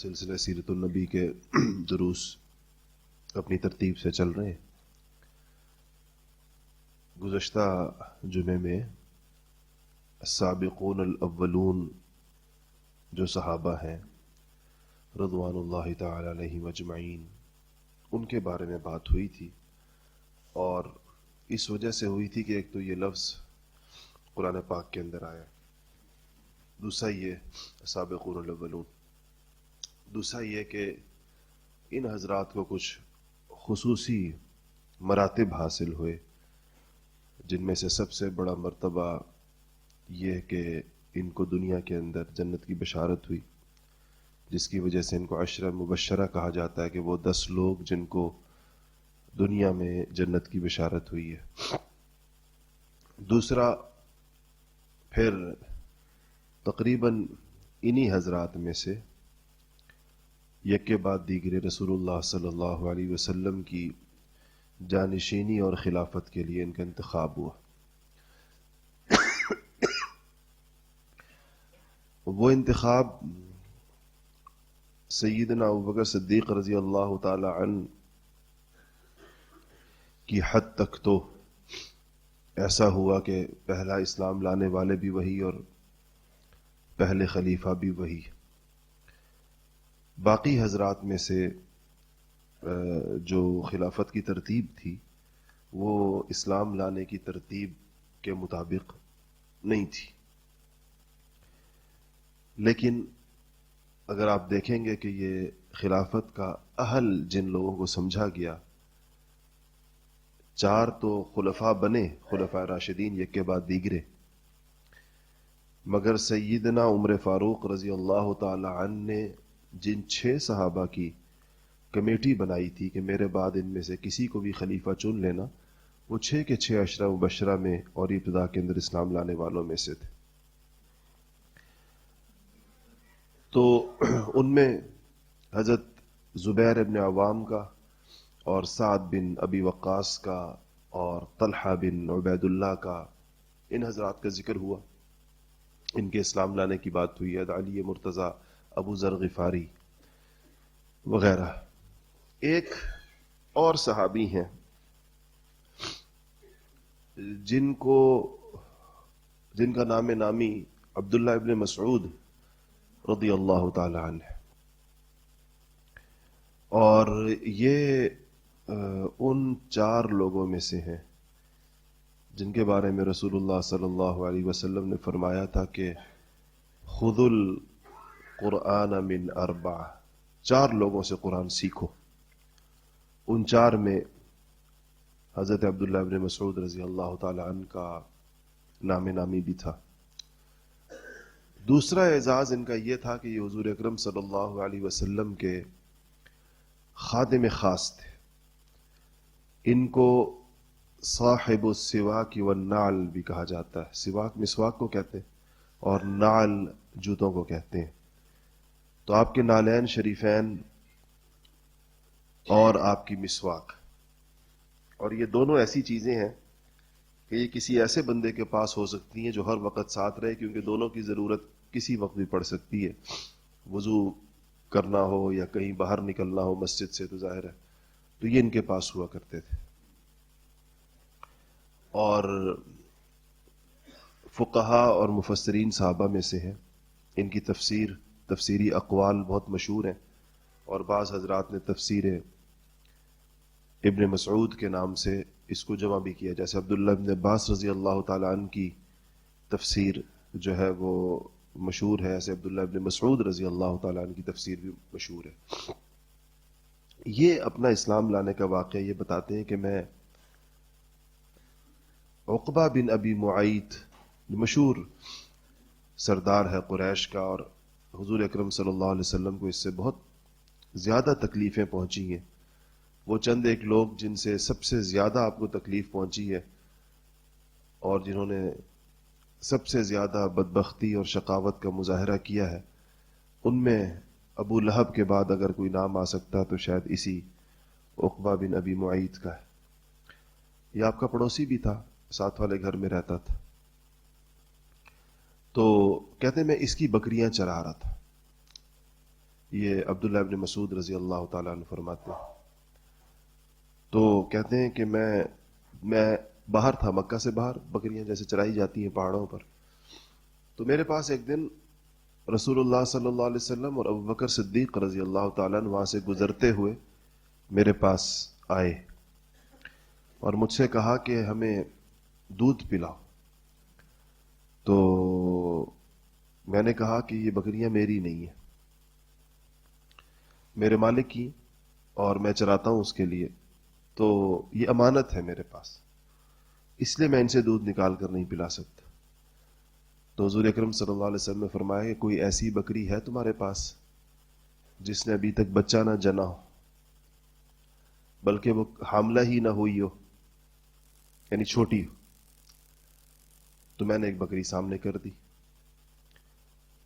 سلسلہ سیرت النبی کے دروس اپنی ترتیب سے چل رہے ہیں۔ گزشتہ جمعے میں السابقون الاولون جو صحابہ ہیں رضوان اللہ تعالی علیہم اجمعین، ان کے بارے میں بات ہوئی تھی، اور اس وجہ سے ہوئی تھی کہ ایک تو یہ لفظ قرآن پاک کے اندر آیا، دوسرا یہ السابقون الاولون، دوسرا یہ کہ ان حضرات کو کچھ خصوصی مراتب حاصل ہوئے، جن میں سے سب سے بڑا مرتبہ یہ کہ ان کو دنیا کے اندر جنت کی بشارت ہوئی، جس کی وجہ سے ان کو عشرہ مبشرہ کہا جاتا ہے کہ وہ 10 لوگ جن کو دنیا میں جنت کی بشارت ہوئی ہے۔ دوسرا پھر تقریباً انہی حضرات میں سے یک کے بعد دیگرے رسول اللہ صلی اللہ علیہ وسلم کی جانشینی اور خلافت کے لیے ان کا انتخاب ہوا۔ وہ انتخاب سیدنا ابوبکر صدیق رضی اللہ تعالی عنہ کی حد تک تو ایسا ہوا کہ پہلا اسلام لانے والے بھی وہی اور پہلے خلیفہ بھی وہی۔ باقی حضرات میں سے جو خلافت کی ترتیب تھی وہ اسلام لانے کی ترتیب کے مطابق نہیں تھی، لیکن اگر آپ دیکھیں گے کہ یہ خلافت کا اہل جن لوگوں کو سمجھا گیا، 4 تو خلفاء بنے، خلفاء راشدین یک کے بعد دیگرے، مگر سیدنا عمر فاروق رضی اللہ تعالی عنہ نے جن 6 صحابہ کی کمیٹی بنائی تھی کہ میرے بعد ان میں سے کسی کو بھی خلیفہ چن لینا، وہ 6 کے 6 عشرہ مبشرہ میں اور ابتدا کے اندر اسلام لانے والوں میں سے تھے۔ تو ان میں حضرت زبیر ابن عوام کا اور سعد بن ابی وقاص کا اور طلحہ بن عبید اللہ کا، ان حضرات کا ذکر ہوا، ان کے اسلام لانے کی بات ہوئی ہے، علی مرتضیٰ، ابو ذر غفاری وغیرہ۔ ایک اور صحابی ہیں جن کا نام نامی عبداللہ ابن مسعود رضی اللہ تعالی عنہ، اور یہ ان 4 لوگوں میں سے ہیں جن کے بارے میں رسول اللہ صلی اللہ علیہ وسلم نے فرمایا تھا کہ خذوا القرآن من 4، 4 لوگوں سے قرآن سیکھو۔ ان 4 میں حضرت عبداللہ ابن مسعود رضی اللہ تعالی عنہ کا نام نامی بھی تھا۔ دوسرا اعزاز ان کا یہ تھا کہ یہ حضور اکرم صلی اللہ علیہ وسلم کے خادم خاص تھے۔ ان کو صاحب السواک والنعل بھی کہا جاتا ہے، سواک مسواک کو کہتے ہیں اور نعل جوتوں کو کہتے ہیں۔ تو آپ کے نالین شریفین اور آپ کی مسواک، اور یہ دونوں ایسی چیزیں ہیں کہ یہ کسی ایسے بندے کے پاس ہو سکتی ہیں جو ہر وقت ساتھ رہے، کیونکہ دونوں کی ضرورت کسی وقت بھی پڑ سکتی ہے، وضو کرنا ہو یا کہیں باہر نکلنا ہو مسجد سے، تو ظاہر ہے تو یہ ان کے پاس ہوا کرتے تھے۔ اور فقہاء اور مفسرین صحابہ میں سے ہیں، ان کی تفسیری اقوال بہت مشہور ہیں، اور بعض حضرات نے تفسیر ابن مسعود کے نام سے اس کو جمع بھی کیا، جیسے عبداللہ ابن عباس رضی اللہ تعالی عنہ کی تفسیر جو ہے وہ مشہور ہے، ایسے عبداللہ ابن مسعود رضی اللہ تعالی عنہ کی تفسیر بھی مشہور ہے۔ یہ اپنا اسلام لانے کا واقعہ یہ بتاتے ہیں کہ میں عقبہ بن ابی معیط، مشہور سردار ہے قریش کا، اور حضور اکرم صلی اللہ علیہ وسلم کو اس سے بہت زیادہ تکلیفیں پہنچی ہیں، وہ چند ایک لوگ جن سے سب سے زیادہ آپ کو تکلیف پہنچی ہے اور جنہوں نے سب سے زیادہ بدبختی اور شقاوت کا مظاہرہ کیا ہے، ان میں ابو لہب کے بعد اگر کوئی نام آ سکتا تو شاید اسی عقبہ بن ابی معیط کا ہے۔ یہ آپ کا پڑوسی بھی تھا، ساتھ والے گھر میں رہتا تھا۔ تو کہتے میں اس کی بکریاں چرا رہا تھا، یہ عبداللہ ابن مسعود رضی اللہ تعالیٰ عنہ فرماتے ہیں، تو کہتے ہیں کہ میں باہر تھا، مکہ سے باہر، بکریاں جیسے چرائی جاتی ہیں پہاڑوں پر، تو میرے پاس ایک دن رسول اللہ صلی اللہ علیہ وسلم اور ابوبکر صدیق رضی اللہ تعالیٰ عنہ وہاں سے گزرتے ہوئے میرے پاس آئے اور مجھ سے کہا کہ ہمیں دودھ پلاؤ. تو میں نے کہا کہ یہ بکریاں میری نہیں ہیں، میرے مالک کی، اور میں چراتا ہوں اس کے لیے، تو یہ امانت ہے میرے پاس، اس لیے میں ان سے دودھ نکال کر نہیں پلا سکتا. تو حضور اکرم صلی اللہ علیہ وسلم نے فرمایا کہ کوئی ایسی بکری ہے تمہارے پاس جس نے ابھی تک بچہ نہ جنا ہو، بلکہ وہ حاملہ ہی نہ ہوئی ہو، یعنی چھوٹی ہو؟ تو میں نے ایک بکری سامنے کر دی،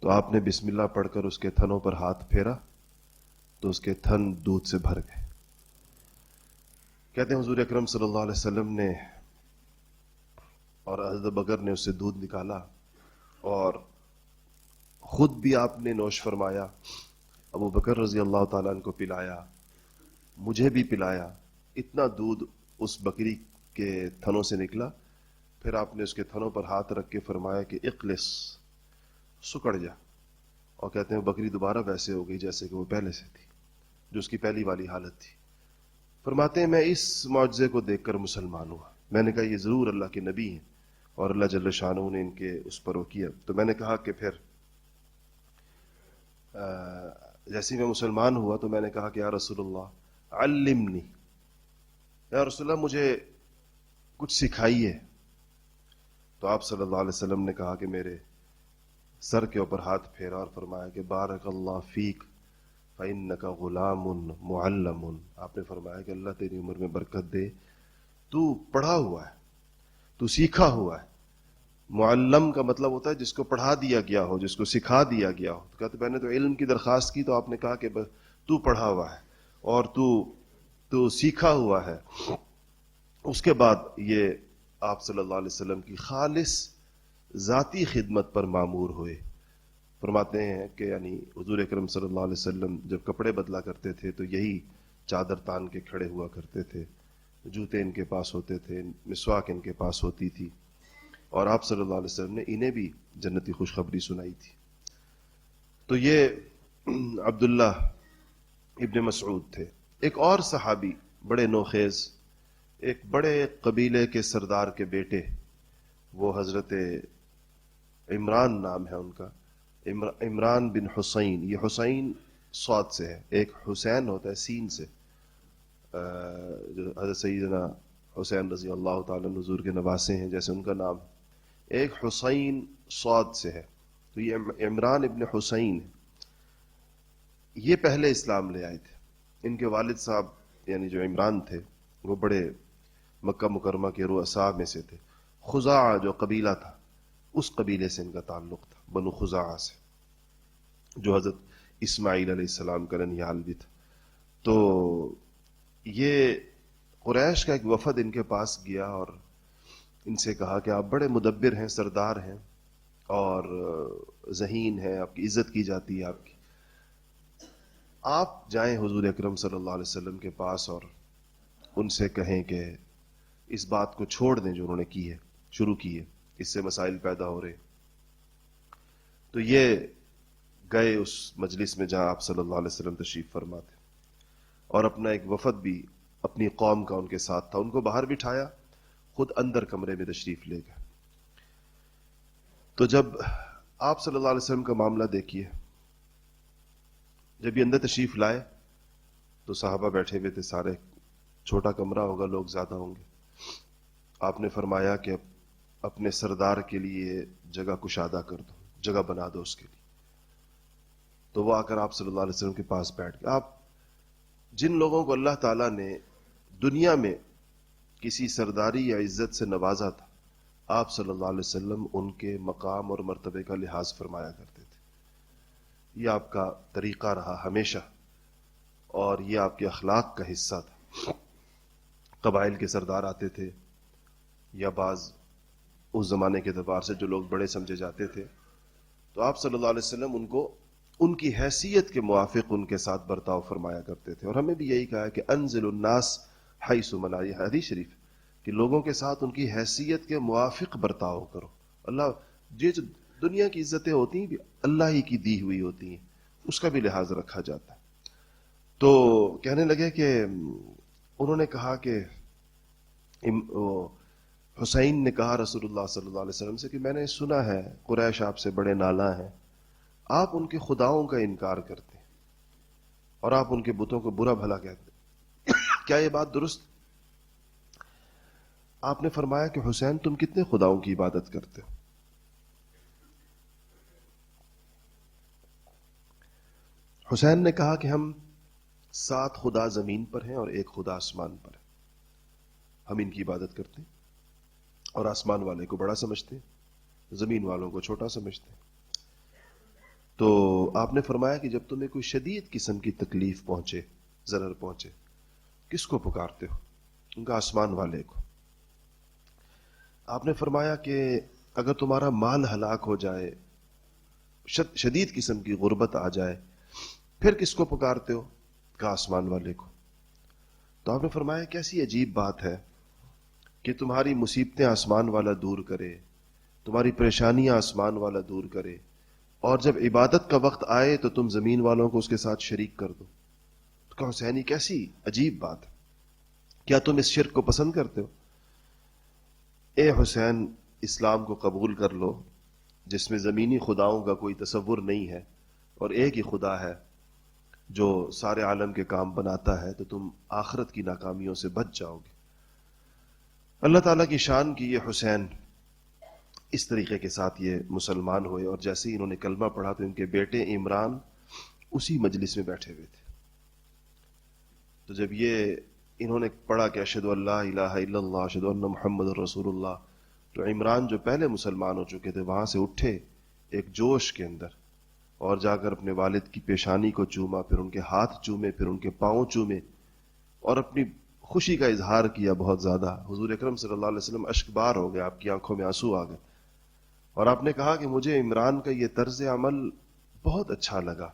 تو آپ نے بسم اللہ پڑھ کر اس کے تھنوں پر ہاتھ پھیرا تو اس کے تھن دودھ سے بھر گئے. کہتے ہیں حضور اکرم صلی اللہ علیہ وسلم نے اور حضرت بکر نے اس سے دودھ نکالا اور خود بھی آپ نے نوش فرمایا، ابو بکر رضی اللہ تعالیٰ عنہ کو پلایا، مجھے بھی پلایا. اتنا دودھ اس بکری کے تھنوں سے نکلا. پھر آپ نے اس کے تھنوں پر ہاتھ رکھ کے فرمایا کہ اقلس، سکڑ جا. اور کہتے ہیں بکری دوبارہ ویسے ہو گئی جیسے کہ وہ پہلے سے تھی، جو اس کی پہلی والی حالت تھی. فرماتے ہیں میں اس معجزے کو دیکھ کر مسلمان ہوا. میں نے کہا یہ ضرور اللہ کے نبی ہیں اور اللہ جل شانہ نے ان کے اس پر وہ کیا. تو میں نے کہا کہ پھر جیسے میں مسلمان ہوا تو میں نے کہا کہ یا رسول اللہ علمنی، یا رسول اللہ مجھے کچھ سکھائیے. تو آپ صلی اللہ علیہ وسلم نے کہا کہ میرے سر کے اوپر ہاتھ پھیرا اور فرمایا کہ بارک اللہ فیک فإنک غلام معلم. آپ نے فرمایا کہ اللہ تیری عمر میں برکت دے، تو پڑھا ہوا ہے، تو سیکھا ہوا ہے. معلم کا مطلب ہوتا ہے جس کو پڑھا دیا گیا ہو، جس کو سکھا دیا گیا ہو. تو کہتے میں نے تو علم کی درخواست کی تو آپ نے کہا کہ تو پڑھا ہوا ہے اور تو سیکھا ہوا ہے. اس کے بعد یہ آپ صلی اللہ علیہ وسلم کی خالص ذاتی خدمت پر معمور ہوئے. فرماتے ہیں کہ یعنی حضور اکرم صلی اللہ علیہ وسلم جب کپڑے بدلا کرتے تھے تو یہی چادر تان کے کھڑے ہوا کرتے تھے، جوتے ان کے پاس ہوتے تھے، مسواک ان کے پاس ہوتی تھی، اور آپ صلی اللہ علیہ وسلم نے انہیں بھی جنتی خوشخبری سنائی تھی. تو یہ عبداللہ ابن مسعود تھے. ایک اور صحابی بڑے نوخیز، ایک بڑے قبیلے کے سردار کے بیٹے، وہ حضرت عمران نام ہے ان کا، عمران بن حسین. یہ حسین صاد سے ہے، ایک حسین ہوتا ہے سین سے، جو حضرت سیدنا حسین رضی اللہ تعالیٰ عنہ حضور کے نواسے ہیں جیسے ان کا نام، ایک حسین صاد سے ہے. تو یہ عمران ابن حسین ہے. یہ پہلے اسلام لے آئے تھے. ان کے والد صاحب یعنی جو عمران تھے وہ بڑے مکہ مکرمہ کے رؤساء میں سے تھے. خزاعہ جو قبیلہ تھا اس قبیلے سے ان کا تعلق تھا، بنو خزاعہ سے، جو حضرت اسماعیل علیہ السلام کا ننیال بھی تھا. تو یہ قریش کا ایک وفد ان کے پاس گیا اور ان سے کہا کہ آپ بڑے مدبر ہیں، سردار ہیں اور ذہین ہیں، آپ کی عزت کی جاتی ہے آپ کی، آپ جائیں حضور اکرم صلی اللہ علیہ وسلم کے پاس اور ان سے کہیں کہ اس بات کو چھوڑ دیں جو انہوں نے کی ہے، شروع کی ہے، اس سے مسائل پیدا ہو رہے. تو یہ گئے اس مجلس میں جہاں آپ صلی اللہ علیہ وسلم تشریف فرما تھے، اور اپنا ایک وفد بھی اپنی قوم کا ان کے ساتھ تھا. ان کو باہر بٹھایا، خود اندر کمرے میں تشریف لے گئے. تو جب آپ صلی اللہ علیہ وسلم کا معاملہ دیکھیے، جب یہ اندر تشریف لائے تو صحابہ بیٹھے ہوئے تھے سارے، چھوٹا کمرہ ہوگا، لوگ زیادہ ہوں گے. آپ نے فرمایا کہ اپنے سردار کے لیے جگہ کشادہ کر دو، جگہ بنا دو اس کے لیے. تو وہ آ کر آپ صلی اللہ علیہ وسلم کے پاس بیٹھ گئے. آپ جن لوگوں کو اللہ تعالیٰ نے دنیا میں کسی سرداری یا عزت سے نوازا تھا، آپ صلی اللہ علیہ وسلم ان کے مقام اور مرتبے کا لحاظ فرمایا کرتے تھے. یہ آپ کا طریقہ رہا ہمیشہ، اور یہ آپ کے اخلاق کا حصہ تھا. قبائل کے سردار آتے تھے یا بعض اس زمانے کے اعتبار سے جو لوگ بڑے سمجھے جاتے تھے، تو آپ صلی اللہ علیہ وسلم ان کو ان کی حیثیت کے موافق ان کے ساتھ برتاؤ فرمایا کرتے تھے. اور ہمیں بھی یہی کہا کہ انزل الناس حیث منا، یہ حدیث شریف کہ لوگوں کے ساتھ ان کی حیثیت کے موافق برتاؤ کرو. اللہ یہ جو دنیا کی عزتیں ہوتی ہیں بھی اللہ ہی کی دی ہوئی ہوتی ہیں، اس کا بھی لحاظ رکھا جاتا ہے. تو کہنے لگے کہ انہوں نے کہا کہ حسین نے کہا رسول اللہ صلی اللہ علیہ وسلم سے کہ میں نے سنا ہے قریش آپ سے بڑے نالاں ہیں، آپ ان کے خداؤں کا انکار کرتے ہیں اور آپ ان کے بتوں کو برا بھلا کہتے ہیں، کیا یہ بات درست؟ آپ نے فرمایا کہ حسین تم کتنے خداؤں کی عبادت کرتے ہو؟ حسین نے کہا کہ ہم 7 خدا زمین پر ہیں اور 1 خدا آسمان پر ہے، ہم ان کی عبادت کرتے ہیں اور آسمان والے کو بڑا سمجھتے ہیں، زمین والوں کو چھوٹا سمجھتے ہیں. تو آپ نے فرمایا کہ جب تمہیں کوئی شدید قسم کی تکلیف پہنچے، ضرر پہنچے، کس کو پکارتے ہو؟ ان کا آسمان والے کو. آپ نے فرمایا کہ اگر تمہارا مال ہلاک ہو جائے، شدید قسم کی غربت آ جائے، پھر کس کو پکارتے ہو؟ کہا آسمان والے کو. تو آپ نے فرمایا کیسی عجیب بات ہے کہ تمہاری مصیبتیں آسمان والا دور کرے، تمہاری پریشانیاں آسمان والا دور کرے، اور جب عبادت کا وقت آئے تو تم زمین والوں کو اس کے ساتھ شریک کر دو. تو کہا حسینی کیسی عجیب بات ہے، کیا تم اس شرک کو پسند کرتے ہو؟ اے حسین اسلام کو قبول کر لو جس میں زمینی خداؤں کا کوئی تصور نہیں ہے اور ایک ہی خدا ہے جو سارے عالم کے کام بناتا ہے، تو تم آخرت کی ناکامیوں سے بچ جاؤ گے. اللہ تعالیٰ کی شان کی یہ حسین اس طریقے کے ساتھ یہ مسلمان ہوئے، اور جیسے ہی انہوں نے کلمہ پڑھا تو ان کے بیٹے عمران اسی مجلس میں بیٹھے ہوئے تھے. تو جب یہ انہوں نے پڑھا کہ اشہد ان لا الہ الا اللہ اشہد ان محمد رسول اللہ، تو عمران جو پہلے مسلمان ہو چکے تھے وہاں سے اٹھے ایک جوش کے اندر، اور جا کر اپنے والد کی پیشانی کو چوما، پھر ان کے ہاتھ چومے، پھر ان کے پاؤں چومے، اور اپنی خوشی کا اظہار کیا بہت زیادہ. حضور اکرم صلی اللہ علیہ وسلم اشک بار ہو گئے، آپ کی آنکھوں میں آنسو آ گئے، اور آپ نے کہا کہ مجھے عمران کا یہ طرز عمل بہت اچھا لگا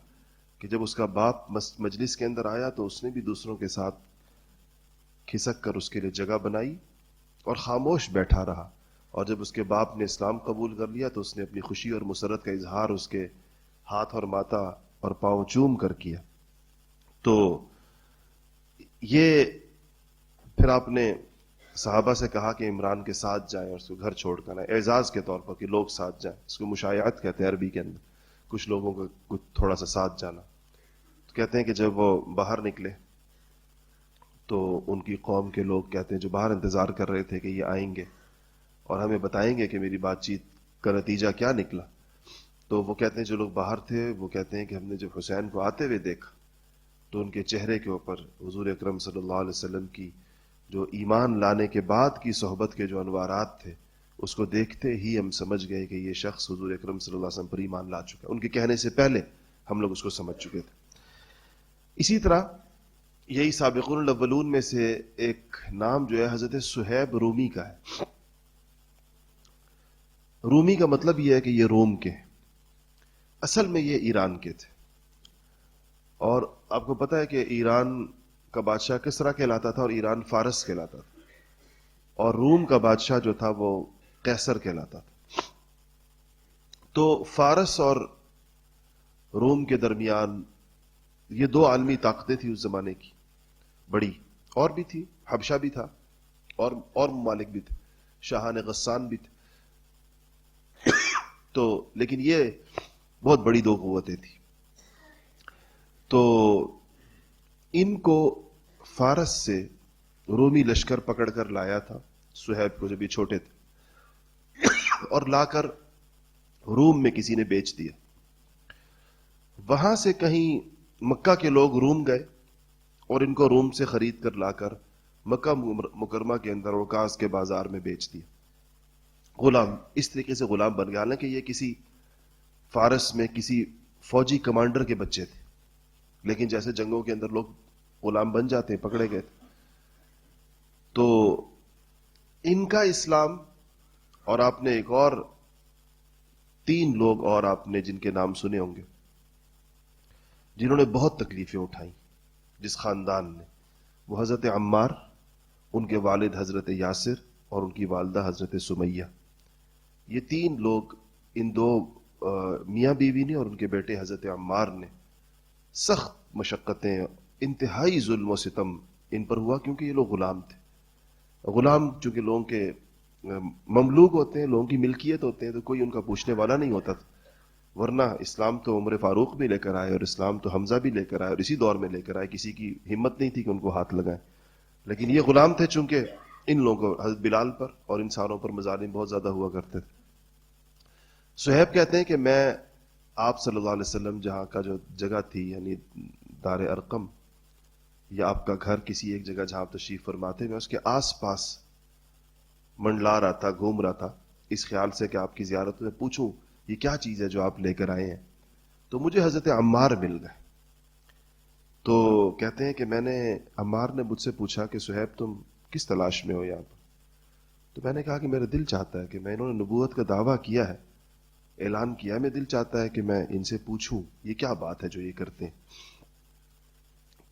کہ جب اس کا باپ مجلس کے اندر آیا تو اس نے بھی دوسروں کے ساتھ کھسک کر اس کے لیے جگہ بنائی اور خاموش بیٹھا رہا، اور جب اس کے باپ نے اسلام قبول کر لیا تو اس نے اپنی خوشی اور مسرت کا اظہار اس کے ہاتھ اور ماتھا اور پاؤں چوم کر کیا. تو یہ پھر آپ نے صحابہ سے کہا کہ عمران کے ساتھ جائیں اور اس کو گھر چھوڑ کر آئیں، اعزاز کے طور پر کہ لوگ ساتھ جائیں. اس کو مشایعت کہتے ہیں عربی کے اندر، کچھ لوگوں کا کچھ تھوڑا سا ساتھ جانا. تو کہتے ہیں کہ جب وہ باہر نکلے تو ان کی قوم کے لوگ کہتے ہیں جو باہر انتظار کر رہے تھے کہ یہ آئیں گے اور ہمیں بتائیں گے کہ میری بات چیت کا نتیجہ کیا نکلا، تو وہ کہتے ہیں جو لوگ باہر تھے وہ کہتے ہیں کہ ہم نے جب حسین کو آتے ہوئے دیکھا تو ان کے چہرے کے اوپر حضور اکرم صلی اللہ علیہ وسلم کی جو ایمان لانے کے بعد کی صحبت کے جو انوارات تھے، اس کو دیکھتے ہی ہم سمجھ گئے کہ یہ شخص حضور اکرم صلی اللہ علیہ وسلم پر ایمان لا چکا. ان کے کہنے سے پہلے ہم لوگ اس کو سمجھ چکے تھے. اسی طرح یہی سابقون الاولون میں سے ایک نام جو ہے حضرت صہیب رومی کا ہے. رومی کا مطلب یہ ہے کہ یہ روم کے، اصل میں یہ ایران کے تھے. اور آپ کو پتہ ہے کہ ایران کا بادشاہ کسرا کہلاتا تھا اور ایران فارس کہلاتا تھا، اور روم کا بادشاہ جو تھا وہ قیصر کہلاتا تھا. تو فارس اور روم کے درمیان یہ 2 عالمی طاقتیں تھیں اس زمانے کی بڑی، اور بھی تھی، حبشہ بھی تھا اور ممالک بھی تھے، شاہان غسان بھی تھے. تو لیکن یہ بہت بڑی 2 قوتیں تھیں. تو ان کو فارس سے رومی لشکر پکڑ کر لایا تھا صہیب کو جب یہ چھوٹے تھے، اور لا کر روم میں کسی نے بیچ دیا. وہاں سے کہیں مکہ کے لوگ روم گئے اور ان کو روم سے خرید کر لا کر مکہ مکرمہ کے اندر عکاظ کے بازار میں بیچ دیا. غلام، اس طریقے سے غلام بن گیا، حالانکہ یہ کسی فارس میں کسی فوجی کمانڈر کے بچے تھے، لیکن جیسے جنگوں کے اندر لوگ غلام بن جاتے ہیں، پکڑے گئے تھے. تو ان کا اسلام، اور آپ نے ایک اور 3 لوگ اور آپ نے جن کے نام سنے ہوں گے، جنہوں نے بہت تکلیفیں اٹھائیں جس خاندان نے، وہ حضرت عمار، ان کے والد حضرت یاسر اور ان کی والدہ حضرت سمیہ. یہ تین لوگ، ان دو میاں بیوی نے اور ان کے بیٹے حضرت عمار نے سخت مشقتیں، انتہائی ظلم و ستم ان پر ہوا، کیونکہ یہ لوگ غلام تھے. غلام چونکہ لوگوں کے مملوک ہوتے ہیں، لوگوں کی ملکیت ہوتے ہیں، تو کوئی ان کا پوچھنے والا نہیں ہوتا تھا. ورنہ اسلام تو عمر فاروق بھی لے کر آئے، اور اسلام تو حمزہ بھی لے کر آئے، اور اسی دور میں لے کر آئے. کسی کی ہمت نہیں تھی کہ ان کو ہاتھ لگائیں. لیکن یہ غلام تھے، چونکہ ان لوگوں کو حضرت بلال پر اور انسانوں پر مظالم بہت زیادہ ہوا کرتے تھے. صہیب کہتے ہیں کہ میں آپ صلی اللہ علیہ وسلم جہاں کا جو جگہ تھی، یعنی دار ارقم، یا آپ کا گھر کسی ایک جگہ جہاں آپ تشریف فرماتے، میں اس کے آس پاس منڈلا رہا تھا، گھوم رہا تھا، اس خیال سے کہ آپ کی زیارت میں پوچھوں یہ کیا چیز ہے جو آپ لے کر آئے ہیں. تو مجھے حضرت عمار مل گئے. تو کہتے ہیں کہ میں نے، عمار نے مجھ سے پوچھا کہ صہیب تم کس تلاش میں ہو یہاں پر؟ تو میں نے کہا کہ میرا دل چاہتا ہے کہ میں، انہوں نے نبوت کا دعویٰ کیا ہے، اعلان کیا، میں دل چاہتا ہے کہ میں ان سے پوچھوں یہ کیا بات ہے جو یہ کرتے ہیں.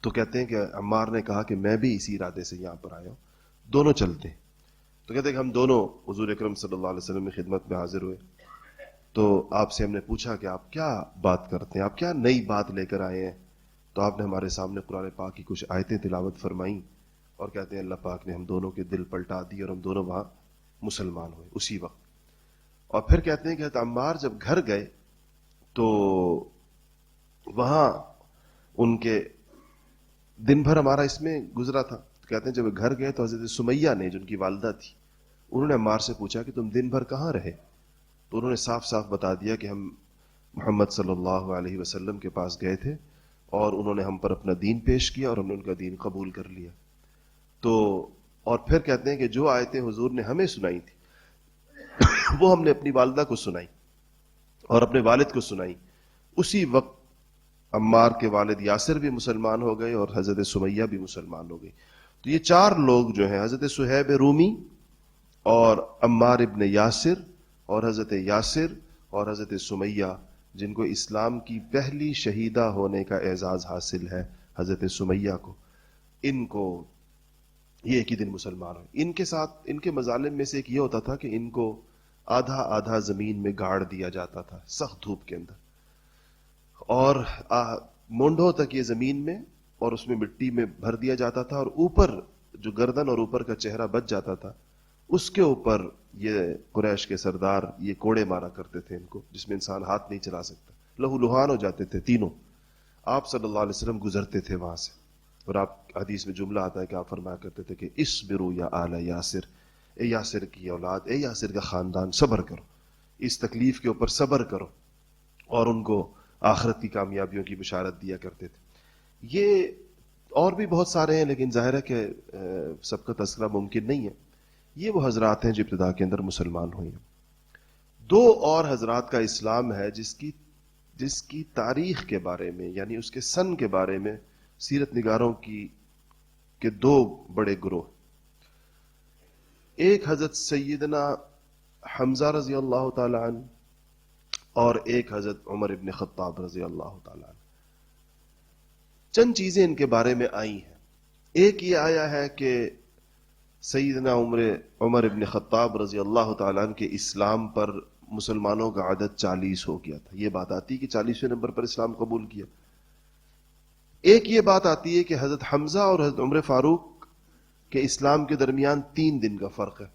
تو کہتے ہیں کہ عمار نے کہا کہ میں بھی اسی ارادے سے یہاں پر آیا ہوں، دونوں چلتے ہیں. تو کہتے ہیں کہ ہم دونوں حضور اکرم صلی اللہ علیہ وسلم کی خدمت میں حاضر ہوئے. تو آپ سے ہم نے پوچھا کہ آپ کیا بات کرتے ہیں، آپ کیا نئی بات لے کر آئے ہیں؟ تو آپ نے ہمارے سامنے قرآن پاک کی کچھ آیتیں تلاوت فرمائیں، اور کہتے ہیں اللہ پاک نے ہم دونوں کے دل پلٹا دی اور ہم دونوں وہاں مسلمان ہوئے اسی وقت. اور پھر کہتے ہیں کہ عمار جب گھر گئے تو وہاں ان کے دن بھر ہمارا اس میں گزرا تھا. کہتے ہیں جب گھر گئے تو حضرت سمیہ نے، جو ان کی والدہ تھی، انہوں نے عمار سے پوچھا کہ تم دن بھر کہاں رہے؟ تو انہوں نے صاف صاف بتا دیا کہ ہم محمد صلی اللہ علیہ وسلم کے پاس گئے تھے، اور انہوں نے ہم پر اپنا دین پیش کیا اور ہم نے ان کا دین قبول کر لیا. تو اور پھر کہتے ہیں کہ جو آیتیں حضور نے ہمیں سنائی تھی وہ ہم نے اپنی والدہ کو سنائی اور اپنے والد کو سنائی. اسی وقت عمار کے والد یاسر بھی مسلمان ہو گئے اور حضرت سمیہ بھی مسلمان ہو گئی. تو یہ چار لوگ جو ہیں، حضرت صہیب رومی اور عمار ابن یاسر اور حضرت یاسر اور حضرت سمیہ، جن کو اسلام کی پہلی شہیدہ ہونے کا اعزاز حاصل ہے، حضرت سمیہ کو، ان کو یہ ایک ہی دن مسلمان ہوئے. ان کے ساتھ ان کے مظالم میں سے ایک یہ ہوتا تھا کہ ان کو آدھا آدھا زمین میں گاڑ دیا جاتا تھا سخت دھوپ کے اندر، اور مونڈوں تک یہ زمین میں اور اس میں مٹی میں بھر دیا جاتا تھا، اور اوپر جو گردن اور اوپر کا چہرہ بچ جاتا تھا اس کے اوپر یہ قریش کے سردار یہ کوڑے مارا کرتے تھے ان کو، جس میں انسان ہاتھ نہیں چلا سکتا، لہو لہان ہو جاتے تھے تینوں. آپ صلی اللہ علیہ وسلم گزرتے تھے وہاں سے، اور آپ حدیث میں جملہ آتا ہے کہ آپ فرمایا کرتے تھے کہ اصبروا یا آل یاسر، اے یاسر کی اولاد، اے یاسر کا خاندان، صبر کرو، اس تکلیف کے اوپر صبر کرو، اور ان کو آخرت کی کامیابیوں کی بشارت دیا کرتے تھے. یہ اور بھی بہت سارے ہیں، لیکن ظاہر ہے کہ سب کا تذکرہ ممکن نہیں ہے. یہ وہ حضرات ہیں جو ابتدا کے اندر مسلمان ہوئے ہیں. دو اور حضرات کا اسلام ہے جس کی تاریخ کے بارے میں، یعنی اس کے سن کے بارے میں سیرت نگاروں کے دو بڑے گروہ. ایک حضرت سیدنا حمزہ رضی اللہ تعالی عنہ اور ایک حضرت عمر ابن خطاب رضی اللہ تعالی عنہ. چند چیزیں ان کے بارے میں آئی ہیں. ایک یہ آیا ہے کہ سیدنا عمر ابن خطاب رضی اللہ تعالیٰ عنہ کے اسلام پر مسلمانوں کا عدد 40 ہو گیا تھا. یہ بات آتی ہے کہ 40ویں نمبر پر اسلام قبول کیا. ایک یہ بات آتی ہے کہ حضرت حمزہ اور حضرت عمر فاروق کے اسلام کے درمیان 3 دن کا فرق ہے،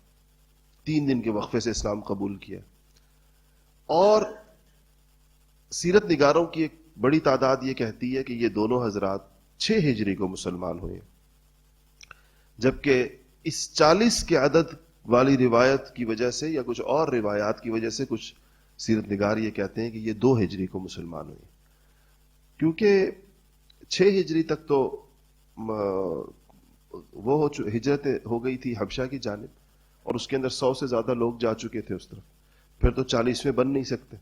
3 دن کے وقفے سے اسلام قبول کیا. اور سیرت نگاروں کی ایک بڑی تعداد یہ کہتی ہے کہ یہ دونوں حضرات 6 ہجری کو مسلمان ہوئے، جبکہ اس 40 کے عدد والی روایت کی وجہ سے یا کچھ اور روایات کی وجہ سے کچھ سیرت نگار یہ کہتے ہیں کہ یہ 2 ہجری کو مسلمان ہوئے، کیونکہ 6 ہجری تک تو وہ ہجرت ہو گئی تھی حبشہ کی جانب، اور اس کے اندر 100 سے زیادہ لوگ جا چکے تھے اس طرف. پھر تو 40ویں بن نہیں سکتے،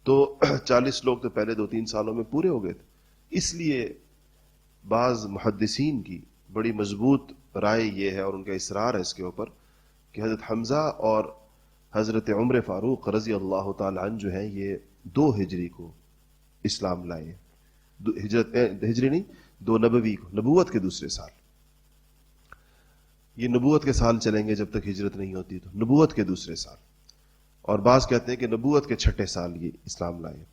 تو 40 لوگ تو پہلے 2-3 سالوں میں پورے ہو گئے تھے. اس لیے بعض محدثین کی بڑی مضبوط رائے یہ ہے اور ان کا اصرار ہے اس کے اوپر کہ حضرت حمزہ اور حضرت عمر فاروق رضی اللہ تعالی عنہ جو ہیں یہ 2 ہجری کو اسلام لائے. ہجری نہیں، 2 نبوی کو، نبوت کے دوسرے سال. یہ نبوت کے سال چلیں گے جب تک ہجرت نہیں ہوتی، تو نبوت کے دوسرے سال. اور بعض کہتے ہیں کہ نبوت کے 6 سال یہ اسلام لائے.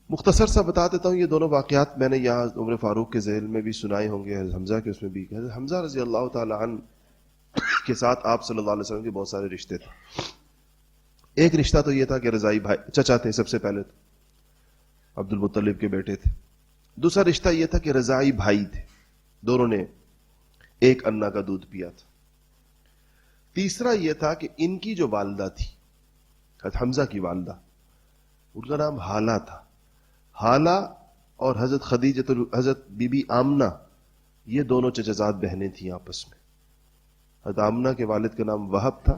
مختصر سا بتا دیتا ہوں، یہ دونوں واقعات میں نے یہاں عمر فاروق کے ذیل میں بھی سنائے ہوں گے، حضرت حمزہ کے اس میں بھی. حضرت حمزہ رضی اللہ تعالی عنہ کے ساتھ آپ صلی اللہ علیہ وسلم کے بہت سارے رشتے تھے. ایک رشتہ تو یہ تھا کہ رضائی بھائی چچا تھے سب سے پہلے، تو عبد المطلب کے بیٹے تھے. دوسرا رشتہ یہ تھا کہ رضائی بھائی تھے، دونوں نے ایک انا کا دودھ پیا تھا. تیسرا یہ تھا کہ ان کی جو والدہ تھی، حضرت حمزہ کی والدہ، ان کا نام حالہ تھا. حالہ اور حضرت خدیجہ، حضرت بی بی آمنہ، یہ دونوں چچزاد بہنیں تھیں آپس میں. حضرت آمنہ کے والد کا نام وہب تھا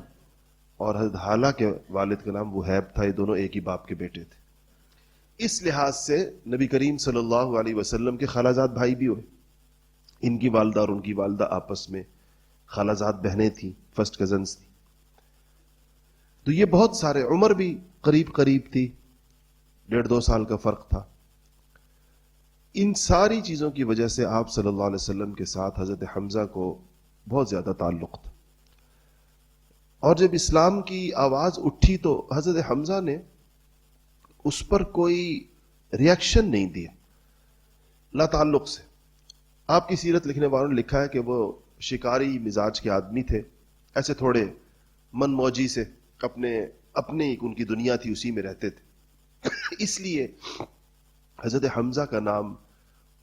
اور حضرت حالہ کے والد کا نام وہیب تھا. یہ دونوں ایک ہی باپ کے بیٹے تھے. اس لحاظ سے نبی کریم صلی اللہ علیہ وسلم کے خالہ زاد بھائی بھی ہوئے. ان کی والدہ اور ان کی والدہ آپس میں خالہ زاد بہنیں تھیں، فرسٹ کزنز تھیں. تو یہ بہت سارے، عمر بھی قریب قریب تھی، 1.5-2 سال کا فرق تھا. ان ساری چیزوں کی وجہ سے آپ صلی اللہ علیہ وسلم کے ساتھ حضرت حمزہ کو بہت زیادہ تعلق تھا. اور جب اسلام کی آواز اٹھی تو حضرت حمزہ نے اس پر کوئی ریاکشن نہیں دیا، لا تعلق سے. آپ کی سیرت لکھنے والوں نے لکھا ہے کہ وہ شکاری مزاج کے آدمی تھے، ایسے تھوڑے من موجی سے، اپنے ان کی دنیا تھی، اسی میں رہتے تھے. اس لیے حضرت حمزہ کا نام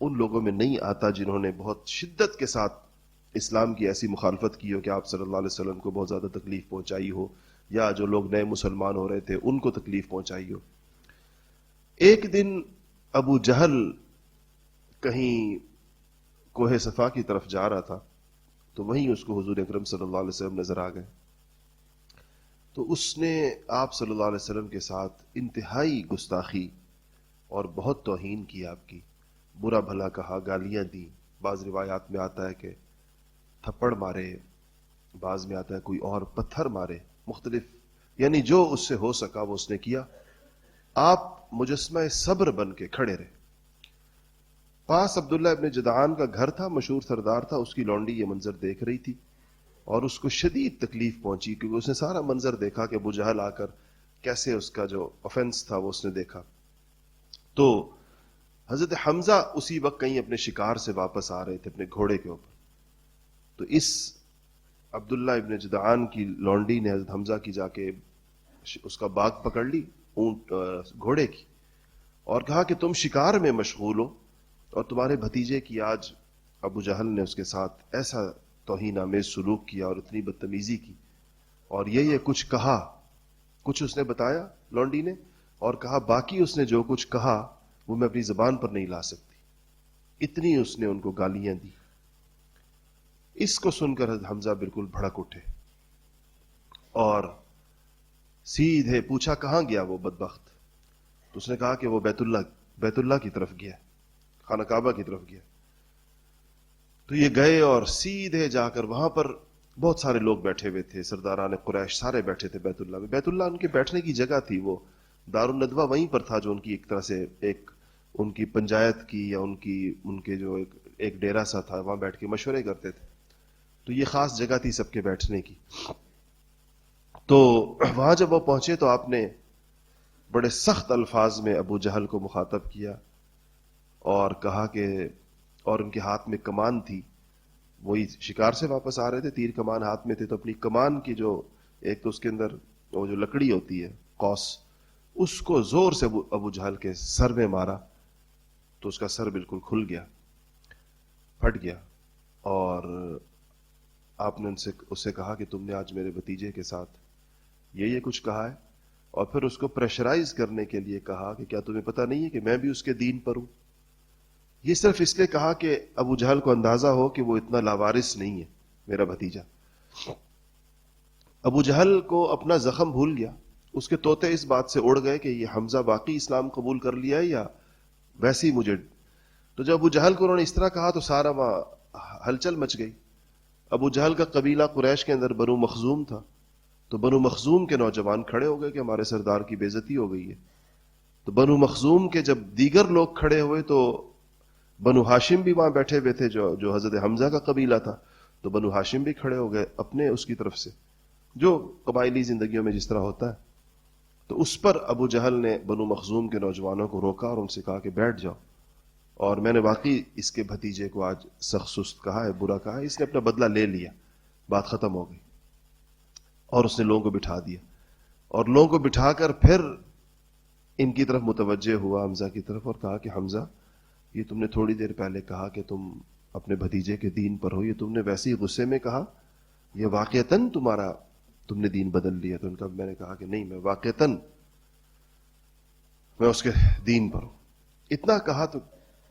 ان لوگوں میں نہیں آتا جنہوں نے بہت شدت کے ساتھ اسلام کی ایسی مخالفت کی ہو کہ آپ صلی اللہ علیہ وسلم کو بہت زیادہ تکلیف پہنچائی ہو، یا جو لوگ نئے مسلمان ہو رہے تھے ان کو تکلیف پہنچائی ہو. ایک دن ابو جہل کہیں کوہ صفا کی طرف جا رہا تھا، تو وہیں اس کو حضور اکرم صلی اللہ علیہ وسلم نظر آ گئے. تو اس نے آپ صلی اللہ علیہ وسلم کے ساتھ انتہائی گستاخی اور بہت توہین کی، آپ کی برا بھلا کہا، گالیاں دی. بعض روایات میں آتا ہے کہ تھپڑ مارے، بعض میں آتا ہے کوئی اور پتھر مارے، مختلف، یعنی جو اس سے ہو سکا وہ اس نے کیا. آپ مجسمہ صبر بن کے کھڑے رہے. پاس عبداللہ ابن جدعان کا گھر تھا، مشہور سردار تھا، اس کی لونڈی یہ منظر دیکھ رہی تھی اور اس کو شدید تکلیف پہنچی، کیونکہ اس نے سارا منظر دیکھا کہ ابو جہل آ کر کیسے اس کا جو آفینس تھا وہ اس نے دیکھا. تو حضرت حمزہ اسی وقت کہیں اپنے شکار سے واپس آ رہے تھے اپنے گھوڑے کے اوپر. تو اس عبداللہ ابن جدعان کی لونڈی نے حضرت حمزہ کی جا کے اس کا باغ پکڑ لی، اونٹ گھوڑے کی، اور کہا کہ تم شکار میں مشغول ہو اور تمہارے بھتیجے کی آج ابو جہل نے اس کے ساتھ ایسا توہین آمیز سلوک کیا اور اتنی بدتمیزی کی، اور یہ کچھ کہا. کچھ اس نے بتایا لونڈی نے، اور کہا باقی اس نے جو کچھ کہا وہ میں اپنی زبان پر نہیں لا سکتی. اتنی اس نے ان کو گالیاں دی. اس کو سن کر حضرت حمزہ بالکل بھڑک اٹھے اور سیدھے پوچھا کہاں گیا وہ بدبخت. تو اس نے کہا کہ وہ بیت اللہ کی طرف گیا، خانہ کعبہ کی طرف گیا. تو یہ گئے اور سیدھے جا کر وہاں پر بہت سارے لوگ بیٹھے ہوئے تھے، سرداران قریش سارے بیٹھے تھے بیت اللہ میں. بیت اللہ ان کے بیٹھنے کی جگہ تھی، وہ دار الندوہ وہیں پر تھا، جو ان کی ایک طرح سے ایک ان کی پنچایت کی یا ان کے جو ایک ڈیرا سا تھا، وہاں بیٹھ کے مشورے کرتے تھے. تو یہ خاص جگہ تھی سب کے بیٹھنے کی. تو وہاں جب وہ پہنچے تو آپ نے بڑے سخت الفاظ میں ابو جہل کو مخاطب کیا اور کہا کہ، اور ان کے ہاتھ میں کمان تھی، وہی شکار سے واپس آ رہے تھے، تیر کمان ہاتھ میں تھے، تو اپنی کمان کی جو ایک تو اس کے اندر وہ جو لکڑی ہوتی ہے قوس، اس کو زور سے ابو جہل کے سر میں مارا. تو اس کا سر بالکل کھل گیا، پھٹ گیا. اور آپ نے اس سے کہا کہ تم نے آج میرے بھتیجے کے ساتھ یہ کچھ کہا ہے، اور پھر اس کو پریشرائز کرنے کے لیے کہا کہ کیا تمہیں پتہ نہیں ہے کہ میں بھی اس کے دین پر ہوں. یہ صرف اس لیے کہا کہ ابو جہل کو اندازہ ہو کہ وہ اتنا لاوارث نہیں ہے میرا بھتیجا. ابو جہل کو اپنا زخم بھول گیا. اس کے طوطے اس بات سے اڑ گئے کہ یہ حمزہ واقعی اسلام قبول کر لیا ہے یا ویسے ہی مجھے. تو جب ابو جہل کو انہوں نے اس طرح کہا تو سارا وہاں ہلچل مچ گئی. ابو جہل کا قبیلہ قریش کے اندر بنو مخزوم تھا، تو بنو مخزوم کے نوجوان کھڑے ہو گئے کہ ہمارے سردار کی بے عزتی ہو گئی ہے. تو بنو مخزوم کے جب دیگر لوگ کھڑے ہوئے تو بنو ہاشم بھی وہاں بیٹھے ہوئے تھے جو حضرت حمزہ کا قبیلہ تھا، تو بنو ہاشم بھی کھڑے ہو گئے اپنے اس کی طرف سے، جو قبائلی زندگیوں میں جس طرح ہوتا ہے۔ تو اس پر ابو جہل نے بنو مخزوم کے نوجوانوں کو روکا اور ان سے کہا کہ بیٹھ جاؤ، اور میں نے واقعی اس کے بھتیجے کو آج سخت سست کہا ہے، برا کہا ہے، اس نے اپنا بدلہ لے لیا، بات ختم ہو گئی۔ اور اس نے لوگوں کو بٹھا دیا، اور لوگوں کو بٹھا کر پھر ان کی طرف متوجہ ہوا، حمزہ کی طرف، اور کہا کہ حمزہ، یہ تم نے تھوڑی دیر پہلے کہا کہ تم اپنے بھتیجے کے دین پر ہو، یہ تم نے ویسے ہی غصے میں کہا، یہ واقعتاً تم نے دین بدل لیا؟ تو ان کا میں نے کہا کہ نہیں، میں واقعتاً میں اس کے دین پر ہوں۔ اتنا کہا تو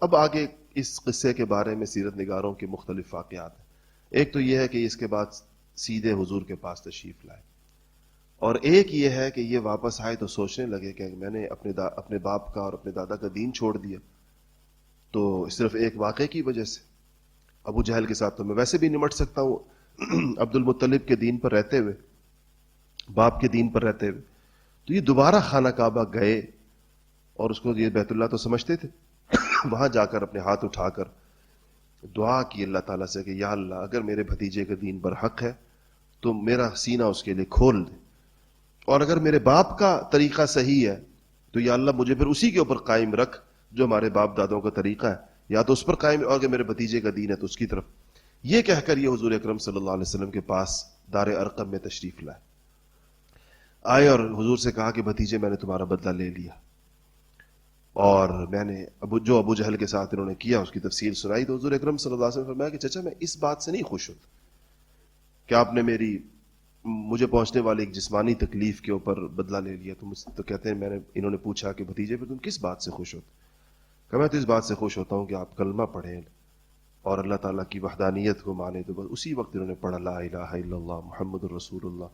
اب آگے اس قصے کے بارے میں سیرت نگاروں کے مختلف واقعات ہیں۔ ایک تو یہ ہے کہ اس کے بعد سیدھے حضور کے پاس تشریف لائے، اور ایک یہ ہے کہ یہ واپس آئے تو سوچنے لگے کہ میں نے اپنے باپ کا اور اپنے دادا کا دین چھوڑ دیا، تو صرف ایک واقعے کی وجہ سے ابو جہل کے ساتھ تو میں ویسے بھی نمٹ سکتا ہوں عبد المطلب کے دین پر رہتے ہوئے، باپ کے دین پر رہتے ہوئے، تو یہ دوبارہ خانہ کعبہ گئے، اور اس کو یہ بیت اللہ تو سمجھتے تھے، وہاں جا کر اپنے ہاتھ اٹھا کر دعا کی اللہ تعالیٰ سے کہ یا اللہ، اگر میرے بھتیجے کے دین پر حق ہے تو میرا سینہ اس کے لیے کھول دے، اور اگر میرے باپ کا طریقہ صحیح ہے تو یا اللہ مجھے پھر اسی کے اوپر قائم رکھ جو ہمارے باپ دادوں کا طریقہ ہے، یا تو اس پر قائم، اور اگر میرے بھتیجے کا دین ہے تو اس کی طرف۔ یہ کہہ کر یہ حضور اکرم صلی اللہ علیہ وسلم کے پاس دار ارقم میں تشریف لائے، آئے اور حضور سے کہا کہ بھتیجے، میں نے تمہارا بدلہ لے لیا، اور میں نے جو ابو جہل کے ساتھ انہوں نے کیا اس کی تفصیل سنائی۔ تو حضور اکرم صلی اللہ علیہ وسلم نے فرمایا کہ چچا، میں اس بات سے نہیں خوش ہوں کہ آپ نے مجھے پہنچنے والی ایک جسمانی تکلیف کے اوپر بدلہ لے لیا۔ تو کہتے ہیں انہوں نے پوچھا کہ بھتیجے، پھر تم کس بات سے خوش ہوتے؟ کہ میں تو اس بات سے خوش ہوتا ہوں کہ آپ کلمہ پڑھیں اور اللہ تعالیٰ کی وحدانیت کو مانیں۔ تو بس اسی وقت انہوں نے پڑھا لا الہ الا اللہ محمد الرسول اللہ،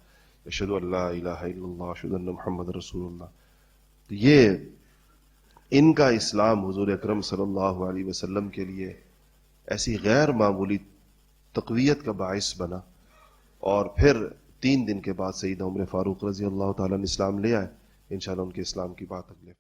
اشہد ان لا الہ الا اللہ اشہد ان محمد رسول اللہ۔ تو یہ ان کا اسلام حضور اکرم صلی اللہ علیہ وسلم کے لیے ایسی غیر معمولی تقویت کا باعث بنا، اور پھر 3 دن کے بعد سیدنا عمر فاروق رضی اللہ تعالیٰ نے اسلام لے آئے۔ انشاءاللہ ان کے اسلام کی بات اگلے